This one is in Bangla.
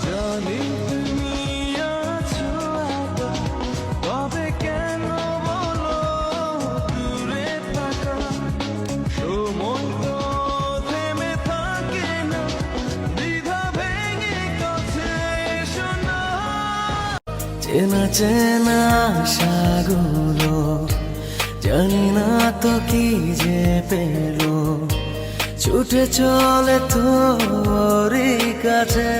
জানি তুমি আছো একা, তবে কেন বলো দূরে থাকা? সময় তো থেমে থাকে না, দ্বিধা ভেঙে কাছে এসো না। চেনা চেনা আশাগুলো জানি না তো কি যে পেলো, ছুটে চলে তোরই কাছে।